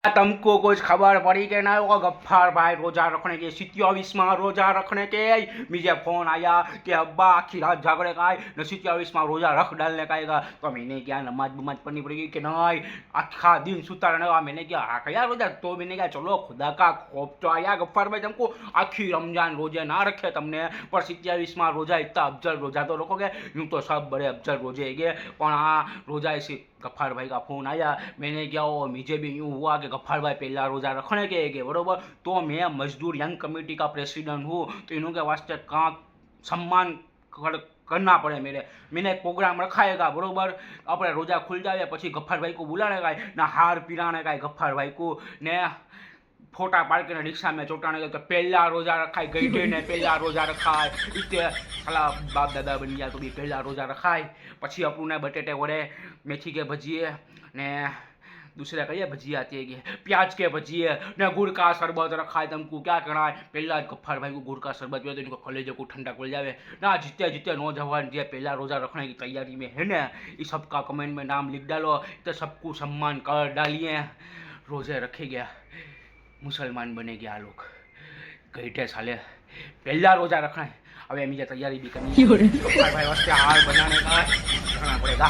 तुमको कुछ खबर पड़ी के ना होगा गफ्फार भाई रोजा रखने के 27वां रोजा रखने के मुझे फोन आया कि अब्बा आखिर रात झगड़े का है न 27वां रोजा रख डालने का आएगा। तो मैंने क्या नमाज बमाज पढ़नी पड़ेगी कि नहीं आखा दिन सुता रहने का। मैंने क्या हाँ क्या रोजा तो मैंने क्या चलो खुदा का खौफ तो आया गफ्फार भाई तुमको आखिर रमजान रोजे ना रखे तुमने पर 27वां रोजा इतना अफजल रोजा तो रखोगे। यूँ तो सब बड़े अफजल रोजे है पर हाँ रोजा ऐसे गफ्फार भाई का फोन आया। मैंने क्या वो मुझे भी यूँ हुआ कि गफ्फार भाई पहला रोज़ा रखने के बरोबर। तो मैं मजदूर यंग कमेटी का प्रेसिडेंट हूँ तो इनके वास्ते कहाँ सम्मान करना पड़े मैंने एक प्रोग्राम रखाएगा बरोबर। अपने रोजा खुल जाए पछी गफ्फार भाई को बुलाने का ना हार पीराने का गफ्फार भाई को ने फोटा पाड़ के रिक्शा में चोटाने का। तो पहला रोजा रखाय गईढे ने पहला रोजा रखाय इतने साला बाप दादा बन गया तो भी पहला रोजा रखाय। पछी अपनू ने बटेटे वड़े मेथी के भजिए ने दूसरे कहिए भजिया आती है प्याज के भजिए ने गुड़ का शरबत रखा है। तुमको क्या करना है पहला गफ्फार भाई को गुड़ का शरबत पियो तो इनको कलेजे को ठंडा कर जावे ना। जितने जितने नौजवान जो पहला रोजा रखने की तैयारी में है ना इस सब का कमेंट में नाम लिख डालो तो सबको सम्मान कर डालिए। रोजे रखे गया मुसलमान बने गया लोग गईठे साले पहला रोजा रखना है। अब मुझे तैयारी भी करनी है भाई वास्ते हार बनाने का करना पड़ेगा।